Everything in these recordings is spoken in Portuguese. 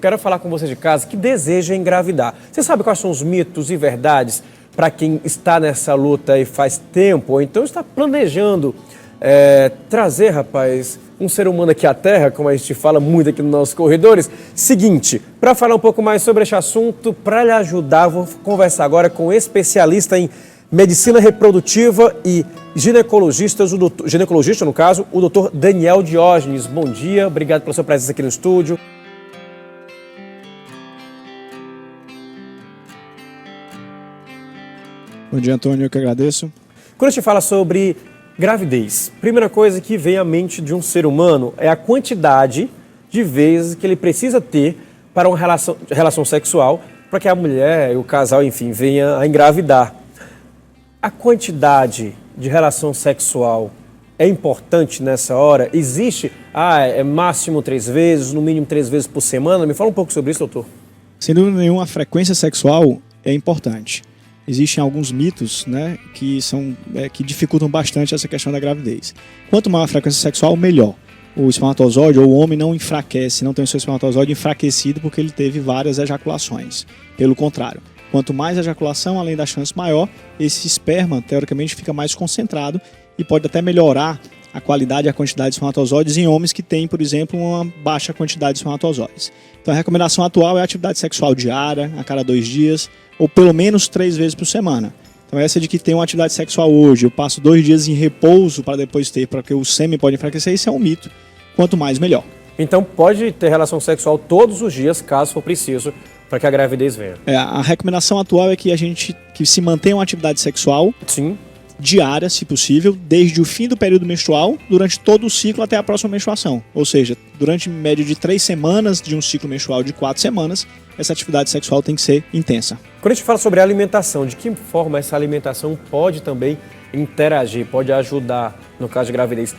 quero falar com você de casa que deseja engravidar. Você sabe quais são os mitos e verdades para quem está nessa luta e faz tempo, ou então está planejando trazer, rapaz, um ser humano aqui à Terra, como a gente fala muito aqui nos nossos corredores? Seguinte, para falar um pouco mais sobre este assunto, para lhe ajudar, vou conversar agora com um especialista em medicina reprodutiva e ginecologista, no caso, o doutor Daniel Diógenes. Bom dia, obrigado pela sua presença aqui no estúdio. Bom dia, Antônio, eu que agradeço. Quando a gente fala sobre gravidez, primeira coisa que vem à mente de um ser humano é a quantidade de vezes que ele precisa ter para uma relação sexual, para que a mulher e o casal, enfim, venha a engravidar. A quantidade de relação sexual é importante nessa hora? Existe, é máximo 3 vezes, no mínimo 3 vezes por semana? Me fala um pouco sobre isso, doutor. Sem dúvida nenhuma, a frequência sexual é importante. Existem alguns mitos, né, que dificultam bastante essa questão da gravidez. Quanto maior a frequência sexual, melhor. O espermatozoide ou o homem não enfraquece, não tem o seu espermatozoide enfraquecido porque ele teve várias ejaculações. Pelo contrário, quanto mais ejaculação, além da chance maior, esse esperma, teoricamente, fica mais concentrado e pode até melhorar a qualidade e a quantidade de espermatozoides em homens que têm, por exemplo, uma baixa quantidade de espermatozoides. Então a recomendação atual é a atividade sexual diária, a cada 2 dias, ou pelo menos 3 vezes por semana. Então essa de que tem uma atividade sexual hoje, eu passo 2 dias em repouso para depois ter, porque o sêmen pode enfraquecer, isso é um mito. Quanto mais, melhor. Então pode ter relação sexual todos os dias, caso for preciso, para que a gravidez venha. A recomendação atual é que que se mantenha uma atividade sexual Sim. diária, se possível, desde o fim do período menstrual, durante todo o ciclo até a próxima menstruação. Ou seja, durante média de 3 semanas de um ciclo menstrual de 4 semanas, essa atividade sexual tem que ser intensa. Quando a gente fala sobre alimentação, de que forma essa alimentação pode também interagir, pode ajudar no caso de gravidez?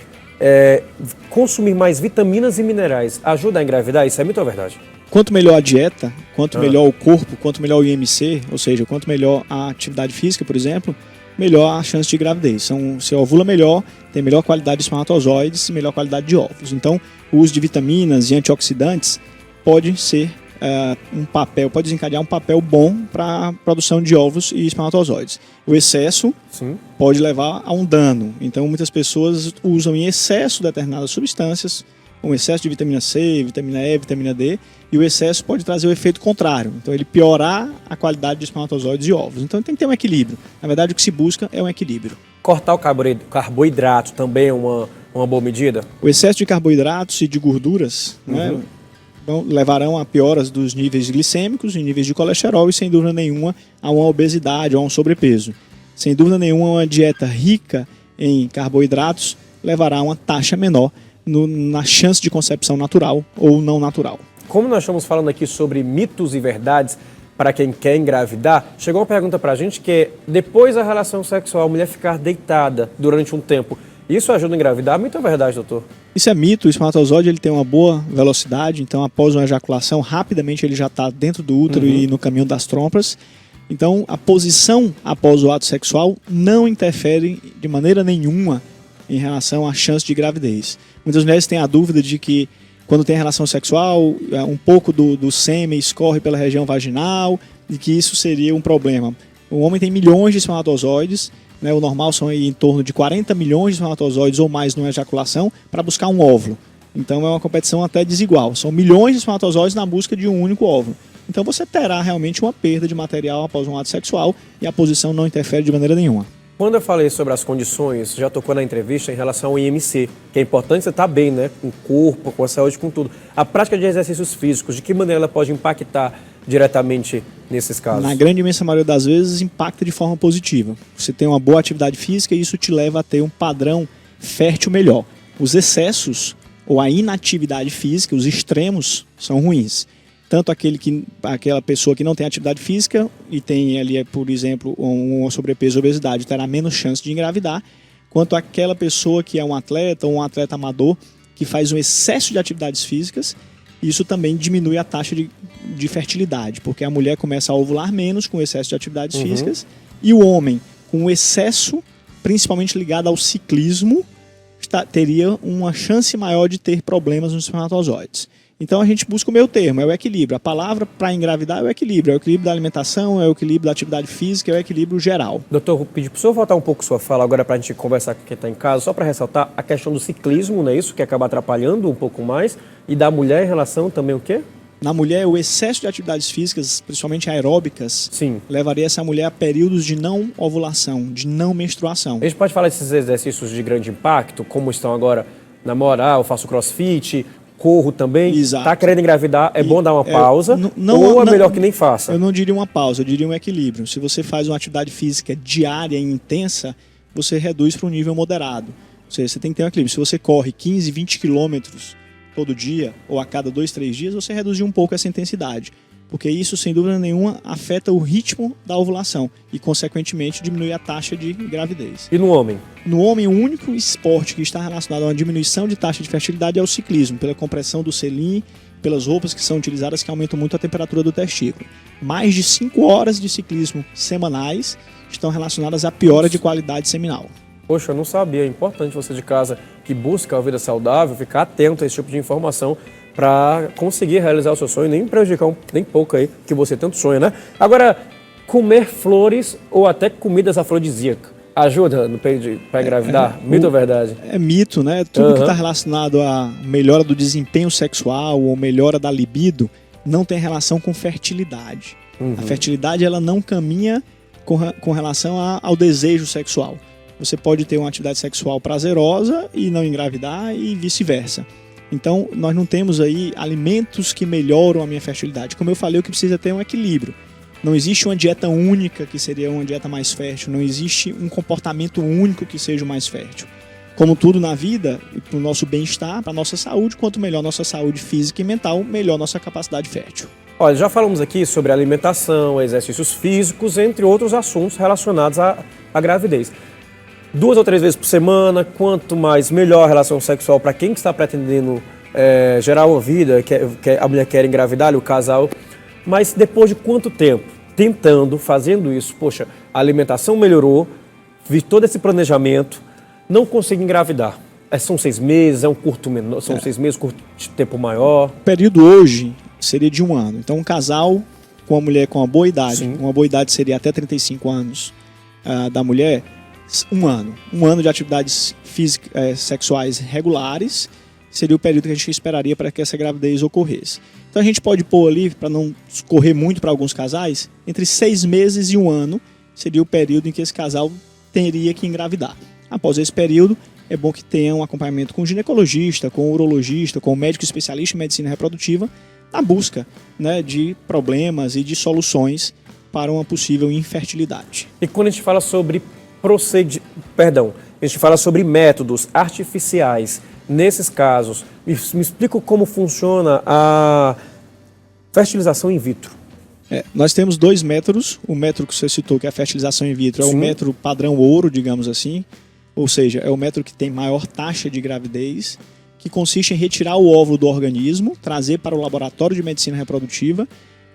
Consumir mais vitaminas e minerais ajuda a engravidar? Isso é mito ou verdade? Quanto melhor a dieta, quanto melhor o corpo, quanto melhor o IMC, ou seja, quanto melhor a atividade física, por exemplo, melhor a chance de gravidez. Então, você ovula melhor, tem melhor qualidade de espermatozoides e melhor qualidade de óvulos. Então, o uso de vitaminas e antioxidantes pode ser pode desencadear um papel bom para a produção de óvulos e espermatozoides. O excesso Sim. pode levar a um dano. Então, muitas pessoas usam em excesso determinadas substâncias, um excesso de vitamina C, vitamina E, vitamina D, e o excesso pode trazer o efeito contrário. Então, ele piorar a qualidade de espermatozoides e óvulos. Então, tem que ter um equilíbrio. Na verdade, o que se busca é um equilíbrio. Cortar o carboidrato também é uma boa medida? O excesso de carboidratos e de gorduras, né, levarão a pioras dos níveis glicêmicos e níveis de colesterol e, sem dúvida nenhuma, a uma obesidade ou a um sobrepeso. Sem dúvida nenhuma, uma dieta rica em carboidratos levará a uma taxa menor na chance de concepção natural ou não natural. Como nós estamos falando aqui sobre mitos e verdades para quem quer engravidar, chegou uma pergunta para a gente que é, depois da relação sexual, a mulher ficar deitada durante um tempo, isso ajuda a engravidar? Mito ou verdade, doutor? Isso é mito. O espermatozoide ele tem uma boa velocidade, então após uma ejaculação, rapidamente ele já está dentro do útero e no caminho das trompas. Então a posição após o ato sexual não interfere de maneira nenhuma em relação à chance de gravidez. Muitas mulheres têm a dúvida de que quando tem relação sexual, um pouco do sêmen escorre pela região vaginal e que isso seria um problema. O homem tem milhões de espermatozoides, né, o normal são aí em torno de 40 milhões de espermatozoides ou mais numa ejaculação para buscar um óvulo. Então é uma competição até desigual. São milhões de espermatozoides na busca de um único óvulo. Então você terá realmente uma perda de material após um ato sexual e a posição não interfere de maneira nenhuma. Quando eu falei sobre as condições, já tocou na entrevista em relação ao IMC, que é importante você estar bem, né? Com o corpo, com a saúde, com tudo. A prática de exercícios físicos, de que maneira ela pode impactar diretamente nesses casos? Na grande imensa maioria das vezes, impacta de forma positiva. Você tem uma boa atividade física e isso te leva a ter um padrão fértil melhor. Os excessos ou a inatividade física, os extremos, são ruins. Tanto aquela pessoa que não tem atividade física e tem ali, por exemplo, um sobrepeso ou obesidade, terá menos chance de engravidar, quanto aquela pessoa que é um atleta ou um atleta amador que faz um excesso de atividades físicas. Isso também diminui a taxa de fertilidade, porque a mulher começa a ovular menos com o excesso de atividades físicas e o homem, com o excesso, principalmente ligado ao ciclismo, teria uma chance maior de ter problemas nos espermatozoides. Então a gente busca o meio termo, é o equilíbrio. A palavra para engravidar é o equilíbrio da alimentação, é o equilíbrio da atividade física, é o equilíbrio geral. Doutor, vou pedir para o senhor voltar um pouco sua fala agora para a gente conversar com quem está em casa, só para ressaltar a questão do ciclismo, não é isso? Que acaba atrapalhando um pouco mais. E da mulher em relação também o quê? Na mulher, o excesso de atividades físicas, principalmente aeróbicas, Sim, levaria essa mulher a períodos de não ovulação, de não menstruação. a gente pode falar desses exercícios de grande impacto, como estão agora na moral, eu faço crossfit, corro também. Exato. Tá querendo engravidar, é bom dar uma pausa, não, ou é melhor que nem faça? Eu não diria uma pausa, eu diria um equilíbrio. Se você faz uma atividade física diária e intensa, você reduz para um nível moderado. Ou seja, você tem que ter um equilíbrio. Se você corre 15, 20 quilômetros todo dia, ou a cada 2, 3 dias, você reduzir um pouco essa intensidade. Porque isso, sem dúvida nenhuma, afeta o ritmo da ovulação e, consequentemente, diminui a taxa de gravidez. E no homem? No homem, o único esporte que está relacionado a uma diminuição de taxa de fertilidade é o ciclismo, pela compressão do selim, pelas roupas que são utilizadas que aumentam muito a temperatura do testículo. Mais de 5 horas de ciclismo semanais estão relacionadas à piora de qualidade seminal. Poxa, eu não sabia. É importante você de casa que busca a vida saudável, ficar atento a esse tipo de informação para conseguir realizar o seu sonho, nem prejudicar nem pouco aí, que você tanto sonha, né? Agora, comer flores ou até comidas afrodisíacas ajuda para engravidar? Mito ou verdade? É mito, né? Tudo que está relacionado à melhora do desempenho sexual ou melhora da libido não tem relação com fertilidade. A fertilidade ela não caminha com relação ao desejo sexual. Você pode ter uma atividade sexual prazerosa e não engravidar e vice-versa. Então, nós não temos aí alimentos que melhoram a minha fertilidade. Como eu falei, o que precisa ter é um equilíbrio. Não existe uma dieta única que seria uma dieta mais fértil. Não existe um comportamento único que seja o mais fértil. Como tudo na vida, para o nosso bem-estar, para a nossa saúde, quanto melhor nossa saúde física e mental, melhor nossa capacidade fértil. Olha, já falamos aqui sobre alimentação, exercícios físicos, entre outros assuntos relacionados à gravidez. 2 ou 3 vezes por semana, quanto mais melhor a relação sexual para quem está pretendendo gerar uma vida, que a mulher quer engravidar, o casal. Mas depois de quanto tempo tentando, fazendo isso, poxa, a alimentação melhorou, vi todo esse planejamento, não consigo engravidar. São 6 meses, é um curto menor, são 6 meses, curto de tempo maior. O período hoje seria de 1 ano. Então, um casal com uma mulher com uma boa idade, Sim. uma boa idade seria até 35 anos da mulher, 1 ano. 1 ano de atividades sexuais regulares seria o período que a gente esperaria para que essa gravidez ocorresse. Então a gente pode pôr ali, para não correr muito para alguns casais, entre 6 meses e 1 ano seria o período em que esse casal teria que engravidar. Após esse período, é bom que tenha um acompanhamento com o ginecologista, com o urologista, com o médico especialista em medicina reprodutiva, na busca, né, de problemas e de soluções para uma possível infertilidade. E quando a gente fala sobre a gente fala sobre métodos artificiais, nesses casos, me explica como funciona a fertilização in vitro. Nós temos 2 métodos. O método que você citou, que é a fertilização in vitro, é Sim. o método padrão ouro, digamos assim. Ou seja, é o método que tem maior taxa de gravidez, que consiste em retirar o óvulo do organismo, trazer para o laboratório de medicina reprodutiva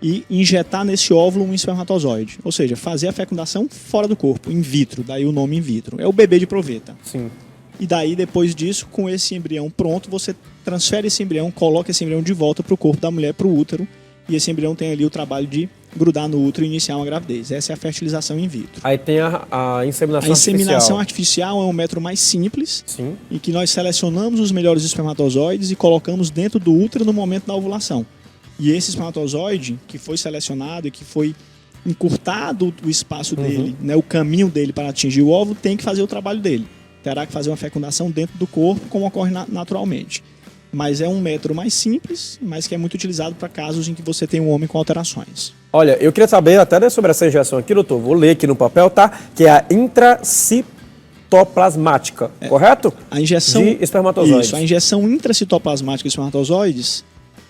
e injetar nesse óvulo um espermatozoide. Ou seja, fazer a fecundação fora do corpo, in vitro, daí o nome in vitro. É o bebê de proveta. Sim. E daí, depois disso, com esse embrião pronto, você transfere esse embrião, coloca esse embrião de volta para o corpo da mulher, para o útero, e esse embrião tem ali o trabalho de grudar no útero e iniciar uma gravidez. Essa é a fertilização in vitro. Aí tem a inseminação A inseminação artificial. artificial é um método mais simples, Sim. em que nós selecionamos os melhores espermatozoides e colocamos dentro do útero no momento da ovulação. E esse espermatozoide, que foi selecionado e que foi encurtado o espaço dele, né, o caminho dele para atingir o óvulo, tem que fazer o trabalho dele. Terá que fazer uma fecundação dentro do corpo, como ocorre naturalmente. Mas é um método mais simples, mas que é muito utilizado para casos em que você tem um homem com alterações. Olha, eu queria saber até sobre essa injeção aqui, doutor. Vou ler aqui no papel, tá? Que é a intracitoplasmática, correto? A injeção de espermatozoides. Isso, a injeção intracitoplasmática de espermatozoides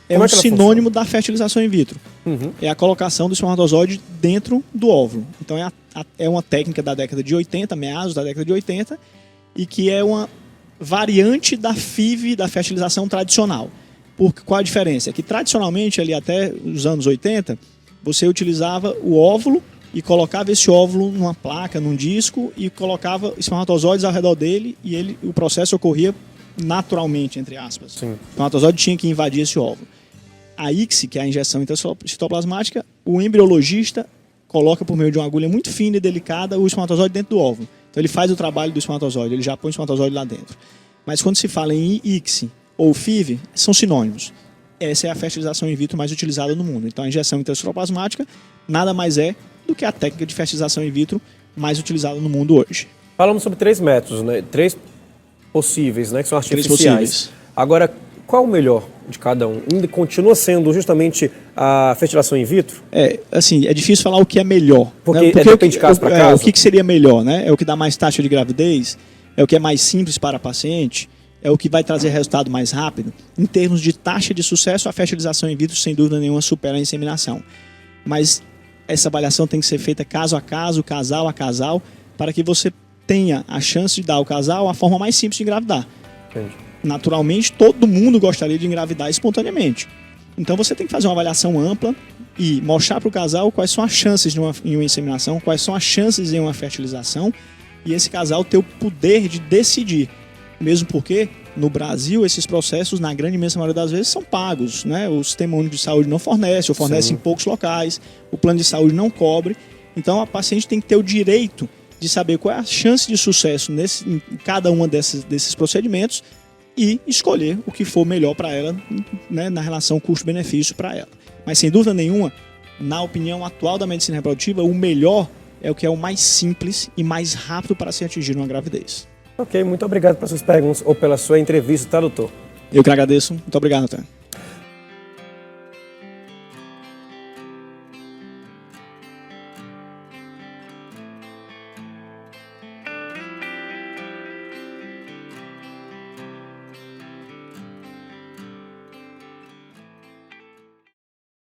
é Como um é que ela sinônimo da fertilização in vitro. Uhum. É a colocação do espermatozoide dentro do óvulo. Então é uma técnica da década de 80, meados da década de 80, e que é uma variante da FIV, da fertilização tradicional. Qual a diferença? É que tradicionalmente, ali até os anos 80, você utilizava o óvulo e colocava esse óvulo numa placa, num disco, e colocava espermatozoides ao redor dele, e o processo ocorria naturalmente, entre aspas. Sim. O espermatozoide tinha que invadir esse óvulo. A ICSI, que é a injeção intracitoplasmática, o embriologista coloca por meio de uma agulha muito fina e delicada o espermatozoide dentro do óvulo. Então ele faz o trabalho do espermatozoide, ele já põe o espermatozoide lá dentro. Mas quando se fala em ICSI ou FIV, são sinônimos. Essa é a fertilização in vitro mais utilizada no mundo. Então a injeção intracitoplasmática nada mais é do que a técnica de fertilização in vitro mais utilizada no mundo hoje. Falamos sobre 3 métodos, né? 3 possíveis, né? Que são artificiais. 3 possíveis. Agora, qual o melhor de cada um? Continua sendo justamente a fertilização in vitro? Assim, é difícil falar o que é melhor. Porque, né? depende de caso para caso. O que seria melhor, né? É o que dá mais taxa de gravidez? É o que é mais simples para a paciente? É o que vai trazer resultado mais rápido? Em termos de taxa de sucesso, a fertilização in vitro, sem dúvida nenhuma, supera a inseminação. Mas essa avaliação tem que ser feita caso a caso, casal a casal, para que você tenha a chance de dar ao casal a forma mais simples de engravidar. Entendi. Naturalmente, todo mundo gostaria de engravidar espontaneamente. Então você tem que fazer uma avaliação ampla e mostrar para o casal quais são as chances em uma inseminação, quais são as chances em uma fertilização, e esse casal ter o poder de decidir. Mesmo porque, no Brasil, esses processos, na grande imensa maioria das vezes, são pagos, né? O Sistema Único de Saúde não fornece, ou fornece Sim. em poucos locais, o plano de saúde não cobre. Então, a paciente tem que ter o direito de saber qual é a chance de sucesso em cada um desses procedimentos e escolher o que for melhor para ela, né, na relação custo-benefício para ela. Mas, sem dúvida nenhuma, na opinião atual da medicina reprodutiva, o melhor é o que é o mais simples e mais rápido para se atingir uma gravidez. Ok, muito obrigado pelas suas perguntas ou pela sua entrevista, tá, doutor? Eu que agradeço. Muito obrigado, Antônio.